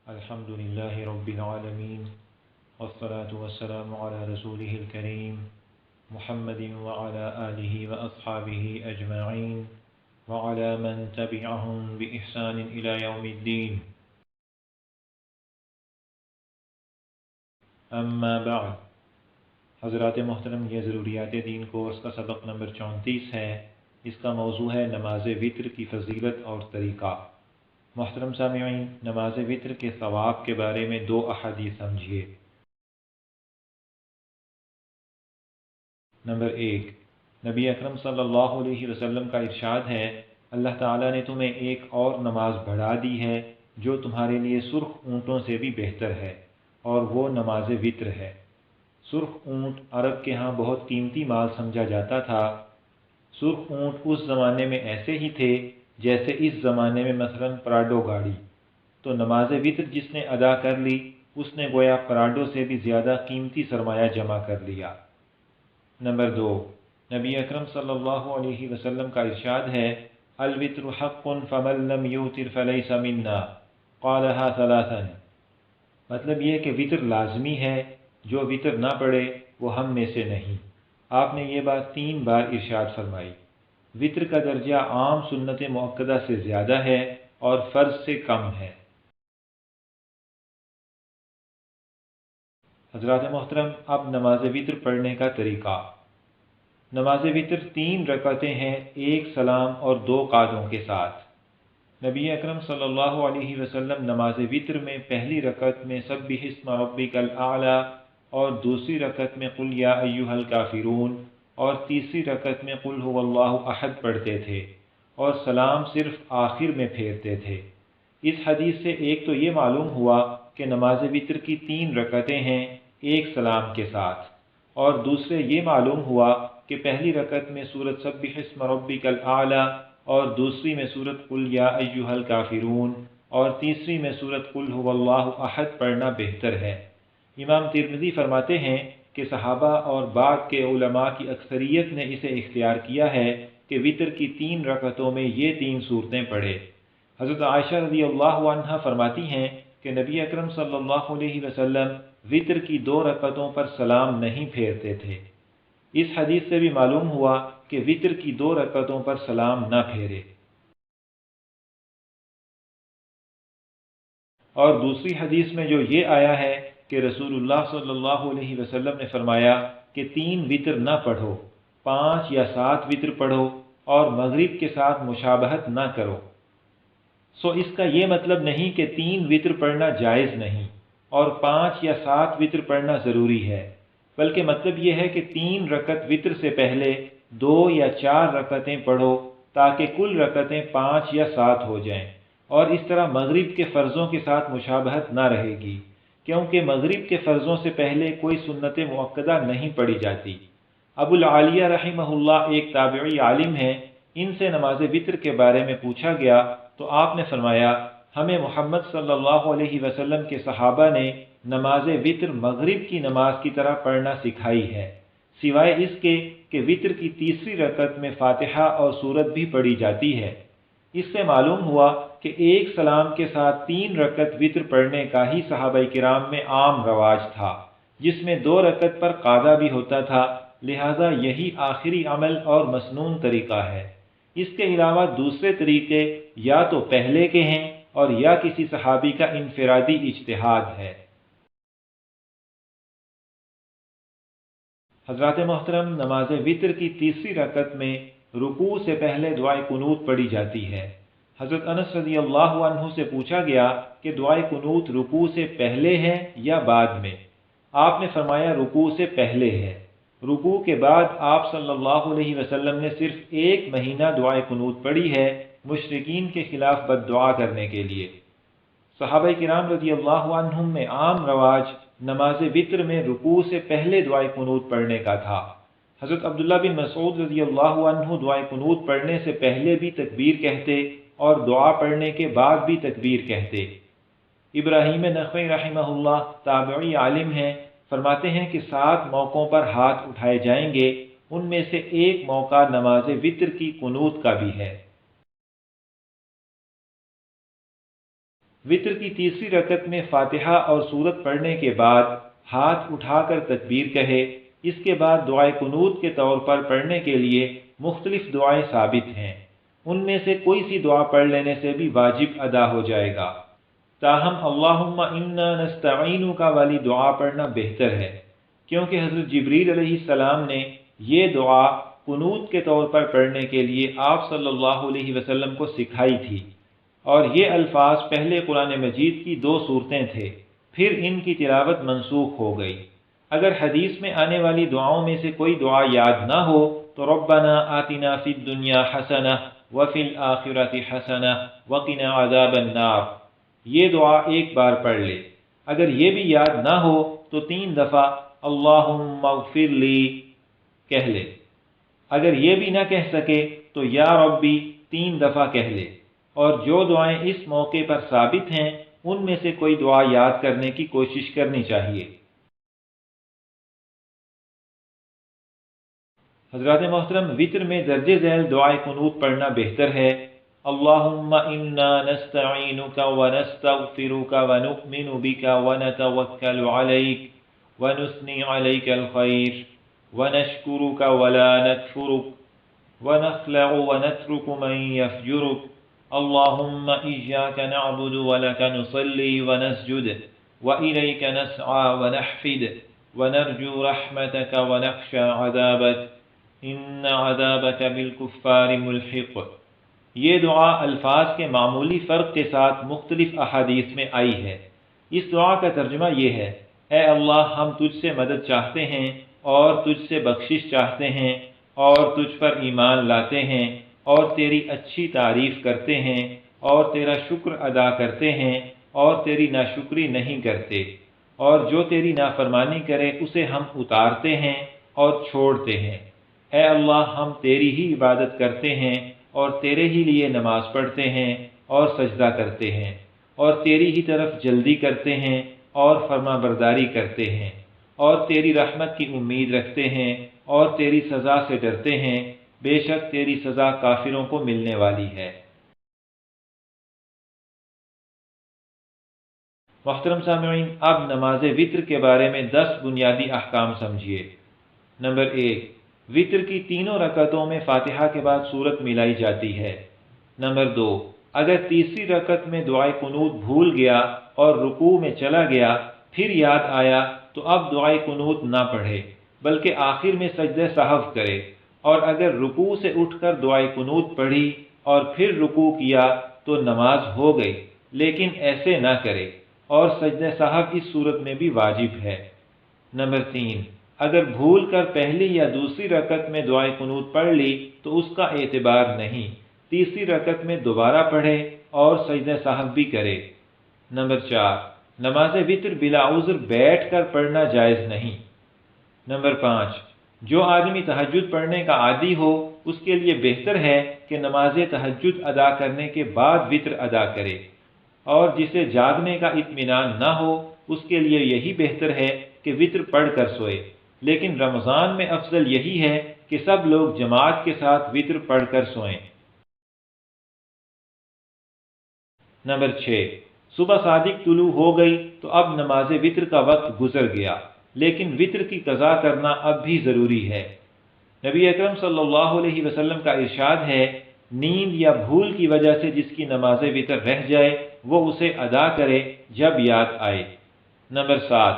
الحمد لله رب العالمين والصلاة والسلام على رسوله الكريم محمد وعلى آله وأصحابه أجمعين وعلى من تبعهم بإحسان إلى يوم الدين. اما بعد. حضرات محترم، یہ ضروریات دین کورس کا سبق نمبر 34 ہے. اس کا موضوع ہے نماز وتر کی فضیلت اور طریقہ. محترم سامعین، نماز وتر کے ثواب کے بارے میں 2 احادیث سمجھیے. نمبر 1، نبی اکرم صلی اللہ علیہ وسلم کا ارشاد ہے، اللہ تعالیٰ نے تمہیں ایک اور نماز بڑھا دی ہے جو تمہارے لیے سرخ اونٹوں سے بھی بہتر ہے، اور وہ نماز وتر ہے. سرخ اونٹ عرب کے ہاں بہت قیمتی مال سمجھا جاتا تھا. سرخ اونٹ اس زمانے میں ایسے ہی تھے جیسے اس زمانے میں مثلا پراڈو گاڑی. تو نماز وتر جس نے ادا کر لی اس نے گویا پراڈو سے بھی زیادہ قیمتی سرمایہ جمع کر لیا. نمبر 2، نبی اکرم صلی اللہ علیہ وسلم کا ارشاد ہے، الوتر حق فمن لم یوتر فلیس منا، قالها ثلاثا. مطلب یہ کہ وتر لازمی ہے، جو وتر نہ پڑھے وہ ہم میں سے نہیں. آپ نے یہ بات 3 بار ارشاد فرمائی. وتر کا درجہ عام سنت مؤکدہ سے زیادہ ہے اور فرض سے کم ہے. حضرات محترم، اب نماز وتر پڑھنے کا طریقہ. نماز وتر 3 رکعتیں ہیں، 1 سلام اور 2 قعدوں کے ساتھ. نبی اکرم صلی اللہ علیہ وسلم نماز وتر میں پہلی رکعت میں سبح اسم ربک الاعلی اور دوسری رکعت میں قل یا ایھا الکافرون اور تیسری رکعت میں قل ھو اللہ احد پڑھتے تھے، اور سلام صرف آخر میں پھیرتے تھے. اس حدیث سے ایک تو یہ معلوم ہوا کہ نماز وتر کی 3 رکعتیں ہیں 1 سلام کے ساتھ، اور دوسرے یہ معلوم ہوا کہ پہلی رکعت میں سورۃ سبح اسم ربک الاعلی اور دوسری میں سورۃ قل یا ایھا الکافرون اور تیسری میں سورۃ قل ھو اللہ احد پڑھنا بہتر ہے. امام ترمذی فرماتے ہیں کہ صحابہ اور بعد کے علماء کی اکثریت نے اسے اختیار کیا ہے کہ وتر کی 3 رکعتوں میں یہ 3 صورتیں پڑھے. حضرت عائشہ رضی اللہ عنہا فرماتی ہیں کہ نبی اکرم صلی اللہ علیہ وسلم وتر کی 2 رکعتوں پر سلام نہیں پھیرتے تھے. اس حدیث سے بھی معلوم ہوا کہ وتر کی 2 رکعتوں پر سلام نہ پھیرے. اور دوسری حدیث میں جو یہ آیا ہے کہ رسول اللہ صلی اللہ علیہ وسلم نے فرمایا کہ 3 وتر نہ پڑھو، 5 یا 7 وتر پڑھو اور مغرب کے ساتھ مشابہت نہ کرو. سو اس کا یہ مطلب نہیں کہ 3 وتر پڑھنا جائز نہیں اور 5 یا 7 وتر پڑھنا ضروری ہے، بلکہ مطلب یہ ہے کہ 3 رکعت وتر سے پہلے 2 یا 4 رکعتیں پڑھو تاکہ کل رکعتیں 5 یا 7 ہو جائیں، اور اس طرح مغرب کے فرضوں کے ساتھ مشابہت نہ رہے گی، کیونکہ مغرب کے فرضوں سے پہلے کوئی سنت مؤکدہ نہیں پڑھی جاتی. ابو العالیہ رحمہ اللہ ایک تابعی عالم ہیں، ان سے نماز وتر کے بارے میں پوچھا گیا تو آپ نے فرمایا، ہمیں محمد صلی اللہ علیہ وسلم کے صحابہ نے نماز وتر مغرب کی نماز کی طرح پڑھنا سکھائی ہے، سوائے اس کے کہ وتر کی تیسری رکعت میں فاتحہ اور سورت بھی پڑھی جاتی ہے. اس سے معلوم ہوا کہ 1 سلام کے ساتھ 3 رکعت وتر پڑھنے کا ہی صحابہ کرام میں عام رواج تھا، جس میں 2 رکعت پر قعدہ بھی ہوتا تھا، لہذا یہی آخری عمل اور مسنون طریقہ ہے. اس کے علاوہ دوسرے طریقے یا تو پہلے کے ہیں اور یا کسی صحابی کا انفرادی اجتہاد ہے. حضرات محترم، نماز وتر کی تیسری رکعت میں رکوع سے پہلے دعائے قنوت پڑھی جاتی ہے. حضرت انس رضی اللہ عنہ سے پوچھا گیا کہ دعائے قنوت رکوع سے پہلے ہے یا بعد میں؟ آپ نے فرمایا رکوع سے پہلے ہے. رکوع کے بعد آپ صلی اللہ علیہ وسلم نے صرف 1 مہینہ دعائے قنوت پڑھی ہے، مشرکین کے خلاف بد دعا کرنے کے لیے. صحابہ کرام رضی اللہ عنہم میں عام رواج نماز وتر میں رکوع سے پہلے دعائے قنوت پڑھنے کا تھا. حضرت عبداللہ بن مسعود رضی اللہ عنہ دعائے قنوت پڑھنے سے پہلے بھی تکبیر کہتے اور دعا پڑھنے کے بعد بھی تکبیر کہتے. ابراہیم نخعی رحمہ اللہ تابعی عالم ہیں، فرماتے ہیں کہ 7 موقعوں پر ہاتھ اٹھائے جائیں گے، ان میں سے ایک موقع نماز وتر کی قنوت کا بھی ہے. وطر کی تیسری رکعت میں فاتحہ اور سورت پڑھنے کے بعد ہاتھ اٹھا کر تکبیر کہے۔ اس کے بعد دعائے قنوت کے طور پر پڑھنے کے لیے مختلف دعائیں ثابت ہیں، ان میں سے کوئی سی دعا پڑھ لینے سے بھی واجب ادا ہو جائے گا، تاہم اللہم انا نستعینک والی دعا پڑھنا بہتر ہے، کیونکہ حضرت جبریل علیہ السلام نے یہ دعا قنوت کے طور پر پڑھنے کے لیے آپ صلی اللہ علیہ وسلم کو سکھائی تھی، اور یہ الفاظ پہلے قرآن مجید کی 2 صورتیں تھے، پھر ان کی تلاوت منسوخ ہو گئی۔ اگر حدیث میں آنے والی دعاؤں میں سے کوئی دعا یاد نہ ہو تو ربنا آتنا فی الدنیا حسنہ وفی الآخرۃ حسنہ وقنا عذاب النار، یہ دعا ایک بار پڑھ لے۔ اگر یہ بھی یاد نہ ہو تو 3 دفعہ اللہم اغفر لی کہہ لے۔ اگر یہ بھی نہ کہہ سکے تو یا ربی 3 دفعہ کہہ لے، اور جو دعائیں اس موقع پر ثابت ہیں ان میں سے کوئی دعا یاد کرنے کی کوشش کرنی چاہیے۔ حضرات محترم، وطر میں درج ذیل دعائے قنوت پڑھنا بہتر ہے۔ اللہم انا نستعینک ونستغفرک ونؤمن بک ونتوکل علیک ونثنی علیک الخیر ونشکرک ولا نکفرک ونخلع ونترک من یفجرک اللہم ایاک نعبد ولک نصلی ونسجد وإلیک نسعى ونحفد ونرجو رحمتک ونخشى عذابک ان عذابک بالکفار ملحق۔ یہ دعا الفاظ کے معمولی فرق کے ساتھ مختلف احادیث میں آئی ہے۔ اس دعا کا ترجمہ یہ ہے: اے اللہ، ہم تجھ سے مدد چاہتے ہیں اور تجھ سے بخشش چاہتے ہیں اور تجھ پر ایمان لاتے ہیں اور تیری اچھی تعریف کرتے ہیں اور تیرا شکر ادا کرتے ہیں اور تیری ناشکری نہیں کرتے، اور جو تیری نافرمانی کرے اسے ہم اتارتے ہیں اور چھوڑتے ہیں۔ اے اللہ، ہم تیری ہی عبادت کرتے ہیں اور تیرے ہی لیے نماز پڑھتے ہیں اور سجدہ کرتے ہیں اور تیری ہی طرف جلدی کرتے ہیں اور فرما برداری کرتے ہیں اور تیری رحمت کی امید رکھتے ہیں اور تیری سزا سے ڈرتے ہیں، بے شک تیری سزا کافروں کو ملنے والی ہے۔ محترم سامعین، اب نماز وطر کے بارے میں 10 بنیادی احکام سمجھیے۔ نمبر 1، وطر کی تینوں رکعتوں میں فاتحہ کے بعد سورت ملائی جاتی ہے۔ نمبر 2، اگر تیسری رکعت میں دعائے قنوت بھول گیا اور رکوع میں چلا گیا، پھر یاد آیا تو اب دعائے قنوت نہ پڑھے بلکہ آخر میں سجدہ سہو کرے، اور اگر رکوع سے اٹھ کر دعائے قنوت پڑھی اور پھر رکوع کیا تو نماز ہو گئی، لیکن ایسے نہ کرے، اور سجدہ سہو اس صورت میں بھی واجب ہے۔ نمبر 3، اگر بھول کر پہلی یا دوسری رکعت میں دعائے قنوت پڑھ لی تو اس کا اعتبار نہیں، تیسری رکعت میں دوبارہ پڑھے اور سجدہ سہو بھی کرے۔ نمبر 4، نماز وطر بلا عذر بیٹھ کر پڑھنا جائز نہیں۔ نمبر 5، جو آدمی تہجد پڑھنے کا عادی ہو اس کے لیے بہتر ہے کہ نماز تہجد ادا کرنے کے بعد وطر ادا کرے، اور جسے جاگنے کا اطمینان نہ ہو اس کے لیے یہی بہتر ہے کہ وطر پڑھ کر سوئے، لیکن رمضان میں افضل یہی ہے کہ سب لوگ جماعت کے ساتھ وطر پڑھ کر سوئیں۔ نمبر 6، صبح صادق طلوع ہو گئی تو اب نماز وطر کا وقت گزر گیا، لیکن وطر کی قضا کرنا اب بھی ضروری ہے۔ نبی اکرم صلی اللہ علیہ وسلم کا ارشاد ہے: نیند یا بھول کی وجہ سے جس کی نماز وطر رہ جائے وہ اسے ادا کرے جب یاد آئے۔ نمبر 7،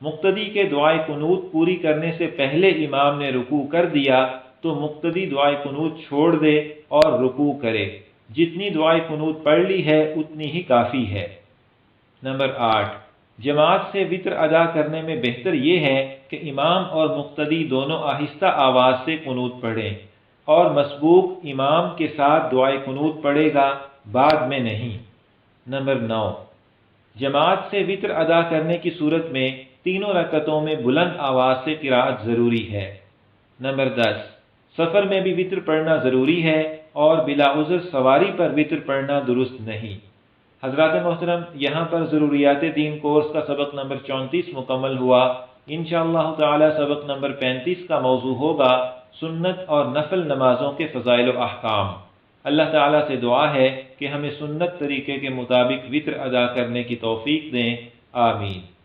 مقتدی کے دعائے قنوت پوری کرنے سے پہلے امام نے رکوع کر دیا تو مقتدی دعائے قنوت چھوڑ دے اور رکوع کرے، جتنی دعائے قنوت پڑھ لی ہے اتنی ہی کافی ہے۔ نمبر 8، جماعت سے وطر ادا کرنے میں بہتر یہ ہے کہ امام اور مقتدی دونوں آہستہ آواز سے قنوت پڑھیں، اور مسبوق امام کے ساتھ دعائے قنوت پڑھے گا، بعد میں نہیں۔ نمبر 9، جماعت سے وطر ادا کرنے کی صورت میں تینوں رکعتوں میں بلند آواز سے قرأت ضروری ہے۔ نمبر 10، سفر میں بھی وطر پڑھنا ضروری ہے اور بلا عذر سواری پر وطر پڑھنا درست نہیں۔ حضرات محترم، یہاں پر ضروریات دین کورس کا سبق نمبر 34 مکمل ہوا۔ انشاءاللہ تعالی سبق نمبر 35 کا موضوع ہوگا سنت اور نفل نمازوں کے فضائل و احکام۔ اللہ تعالیٰ سے دعا ہے کہ ہمیں سنت طریقے کے مطابق وطر ادا کرنے کی توفیق دیں، آمین۔